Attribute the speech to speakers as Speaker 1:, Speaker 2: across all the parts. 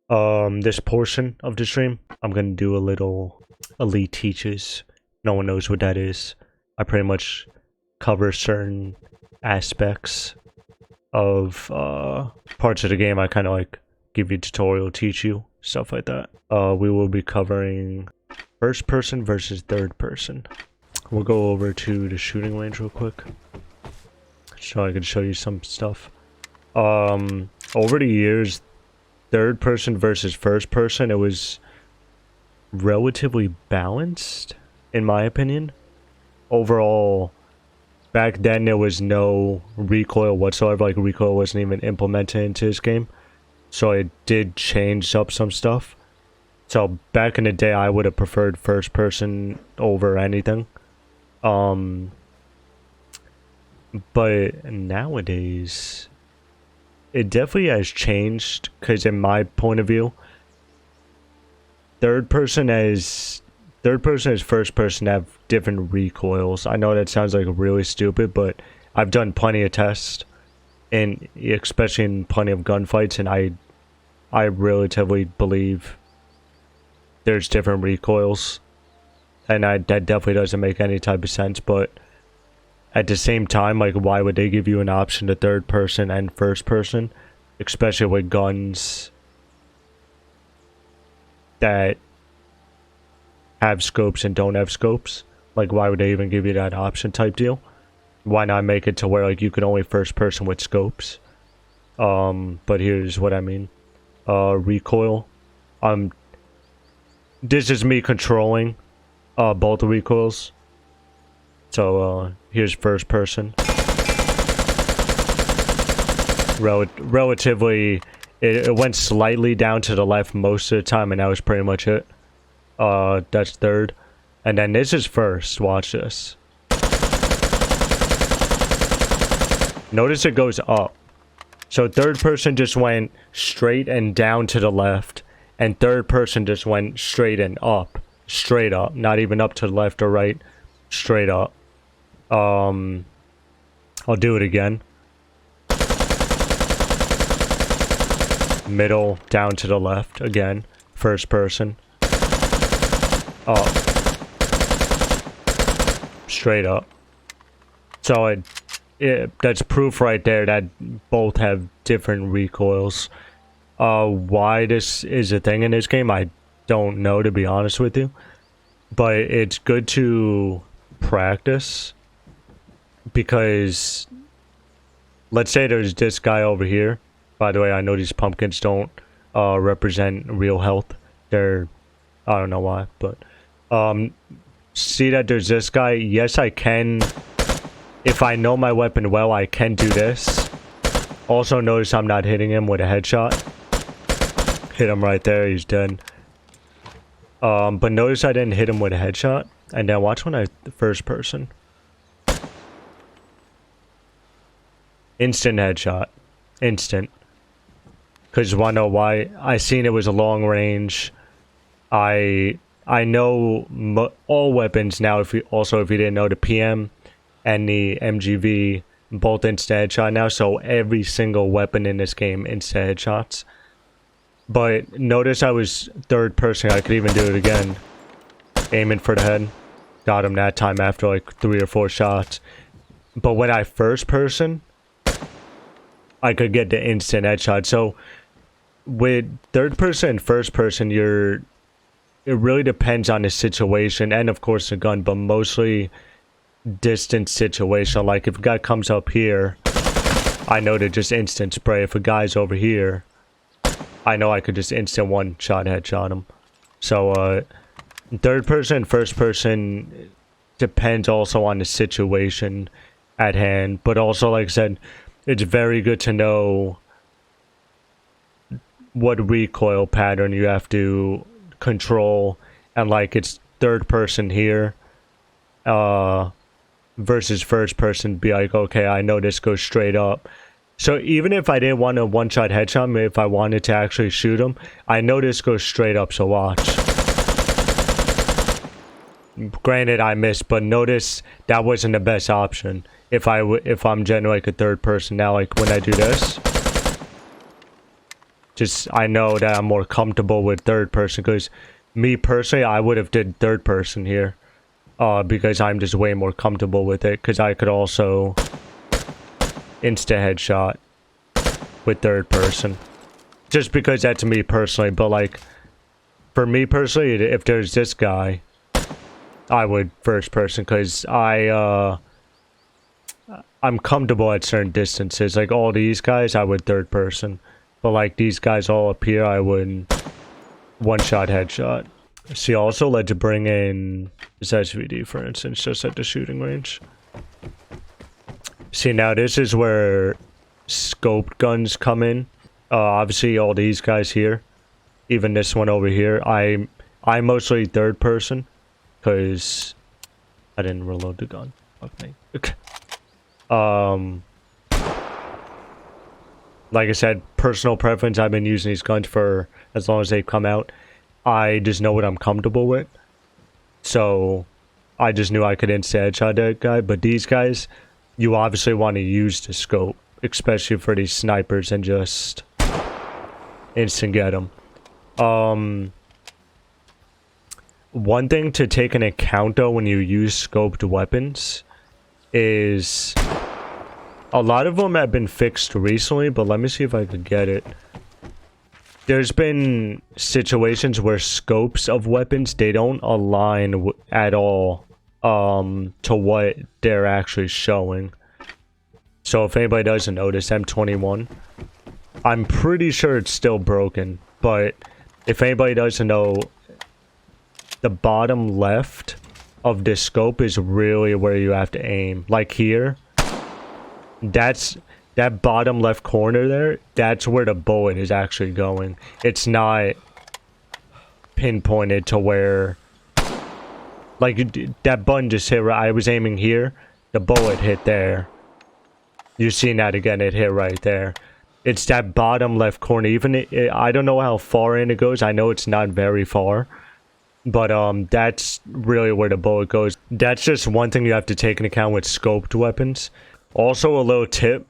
Speaker 1: This portion of the stream, I'm gonna do a little elite teaches. No one knows what that is. I pretty much cover certain aspects of parts of the game. I kind of like give you a tutorial, teach you stuff like that. We will be covering first person versus third person. We'll go over to the shooting range real quick, so I can show you some stuff. Over the years, third person versus first person, it was relatively balanced, in my opinion. Overall, back then there was no recoil whatsoever. Like, recoil wasn't even implemented into this game, so it did change up some stuff. So back in the day, I would have preferred first person over anything. But nowadays, it definitely has changed, because in my point of view, third person and first person have different recoils. I know that sounds like really stupid, but I've done plenty of tests, and especially in plenty of gunfights, and I relatively believe there's different recoils, and that definitely doesn't make any type of sense. But at the same time, like, why would they give you an option to third person and first person, especially with guns that have scopes and don't have scopes? Like, why would they even give you that option type deal? Why not make it to where, like, you can only first person with scopes? But here's what I mean. Recoil. This is me controlling both the recoils. So here's first person. Relatively, it went slightly down to the left most of the time, and that was pretty much it. That's third. And then this is first. Watch this. Notice it goes up. So third person just went straight and down to the left, and third person just went straight and up. Straight up. Not even up to the left or right. Straight up. I'll do it again. Middle, down to the left, again. First person. Up. Straight up. So that's proof right there that both have different recoils. Why this is a thing in this game, I don't know, to be honest with you. But it's good to practice, because let's say there's this guy over here. By the way, I know these pumpkins don't represent real health. They're, I don't know why, but see that there's this guy. Yes, I can, if I know my weapon well, I can do this. Also notice I'm not hitting him with a headshot. Hit him right there, he's dead. But notice I didn't hit him with a headshot. And then watch when I first person. Instant headshot. Instant. Because you want to know why? I seen it was a long range. I know all weapons now. If you didn't know, the PM and the MGV, both instant headshot now. So every single weapon in this game, instant headshots. But notice I was third person. I could even do it again. Aiming for the head. Got him that time after like 3 or 4 shots. But when I first person, I could get the instant headshot. So with third person and first person, it really depends on the situation and of course the gun, but mostly distance situation. Like if a guy comes up here, I know to just instant spray. If a guy's over here, I know I could just instant one shot headshot him. So third person and first person depends also on the situation at hand, but also, like I said, it's very good to know what recoil pattern you have to control, and like it's third person here versus first person. Be like, okay, I know this goes straight up. So even if I didn't want a one-shot headshot, maybe if I wanted to actually shoot him, I know this goes straight up, so watch. Granted, I missed, but notice that wasn't the best option. If I'm generally like a third person now, like when I do this, Just, I know that I'm more comfortable with third person, because me personally, I would have did third person here. Because I'm just way more comfortable with it, because I could also insta headshot with third person. Just because that's me personally, but like, for me personally, if there's this guy, I would first person, because I'm comfortable at certain distances. Like all these guys, I would third person. But like these guys all up here, I would one-shot headshot. See, also let's bring in this SVD, for instance, just at the shooting range. See, now this is where scoped guns come in. Obviously, all these guys here, even this one over here, I'm mostly third person, because I didn't reload the gun. Fuck me. Okay. Like I said, personal preference. I've been using these guns for as long as they've come out. I just know what I'm comfortable with. So I just knew I could insta headshot that guy. But these guys, you obviously want to use the scope, especially for these snipers, and just instant get them. One thing to take into account though when you use scoped weapons is a lot of them have been fixed recently, but let me see if I could get it. There's been situations where scopes of weapons, they don't align at all to what they're actually showing. So if anybody doesn't notice, M21, I'm pretty sure it's still broken, but if anybody doesn't know, the bottom left of this scope is really where you have to aim. Like here, that bottom left corner there, that's where the bullet is actually going. It's not pinpointed to where, like, that button just hit right. I was aiming here, the bullet hit there. You've seen that again, it hit right there. It's that bottom left corner. Even I don't know how far in it goes. I know it's not very far, but that's really where the bullet goes. That's just one thing you have to take into account with scoped weapons. Also, a little tip,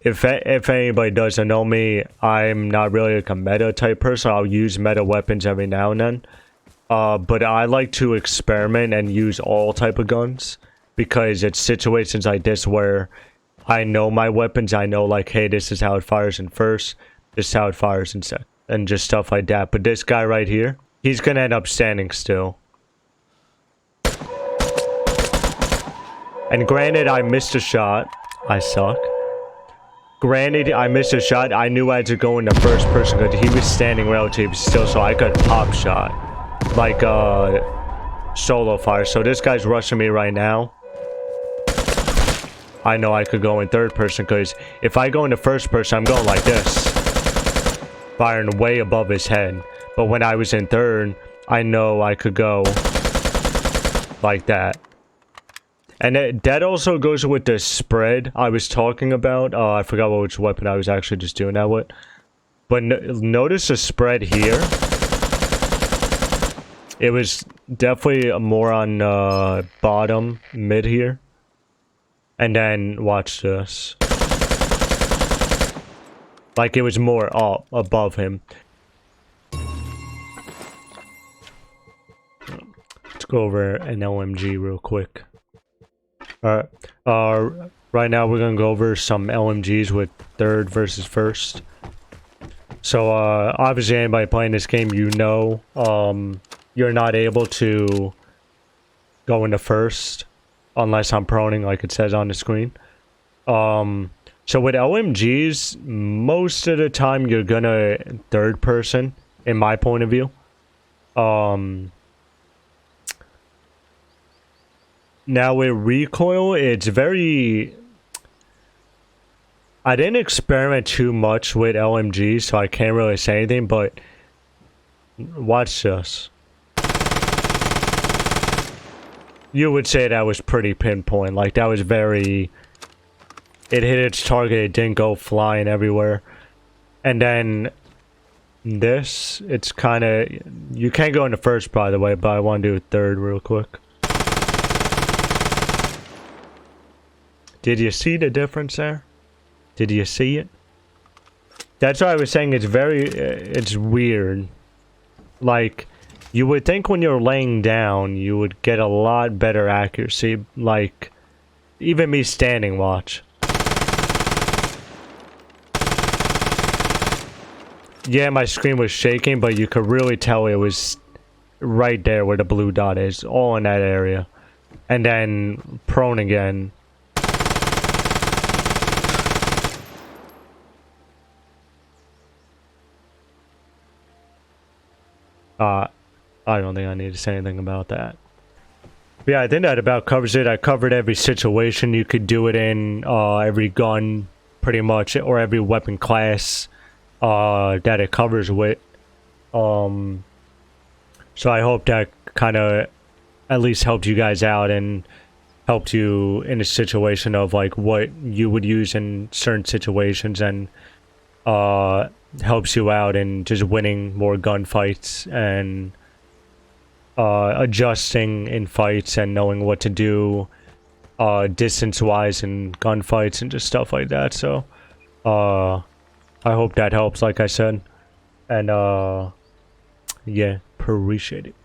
Speaker 1: if anybody doesn't know me, I'm not really like a meta type person. I'll use meta weapons every now and then. But I like to experiment and use all type of guns, because it's situations like this where I know my weapons. I know, like, hey, this is how it fires in first, this is how it fires in second, and just stuff like that. But this guy right here, he's gonna end up standing still. And granted, I missed a shot. I suck. Granted, I missed a shot. I knew I had to go into first person because he was standing relatively still, so I could pop shot. Like, solo fire. So this guy's rushing me right now. I know I could go in third person, because if I go into first person, I'm going like this. Firing way above his head. But when I was in third, I know I could go like that. And that also goes with the spread I was talking about. I forgot which weapon I was actually just doing that with. But notice the spread here. It was definitely more on bottom, mid here. And then watch this. Like it was more up, above him. Let's go over an LMG real quick. Alright, right now we're gonna go over some LMGs with third versus first. So, obviously anybody playing this game, you know, you're not able to go into first unless I'm proning, like it says on the screen. So with LMGs, most of the time you're gonna third person, in my point of view. Now with recoil, it's very... I didn't experiment too much with LMGs, so I can't really say anything, but watch this. You would say that was pretty pinpoint, like that was very... It hit its target, it didn't go flying everywhere. And then this, it's kind of... You can't go into first, by the way, but I want to do a third real quick. Did you see the difference there? Did you see it? That's why I was saying it's very, it's weird. Like, you would think when you're laying down, you would get a lot better accuracy. Like, even me standing, watch. Yeah, my screen was shaking, but you could really tell it was right there where the blue dot is, all in that area. And then prone again. I don't think I need to say anything about that. But yeah, I think that about covers it. I covered every situation you could do it in, every gun, pretty much, or every weapon class that it covers with. So I hope that kind of at least helped you guys out and helped you in a situation of like what you would use in certain situations, and helps you out in just winning more gunfights and adjusting in fights and knowing what to do distance wise in gunfights and just stuff like that. So I hope that helps, like I said, and yeah, appreciate it.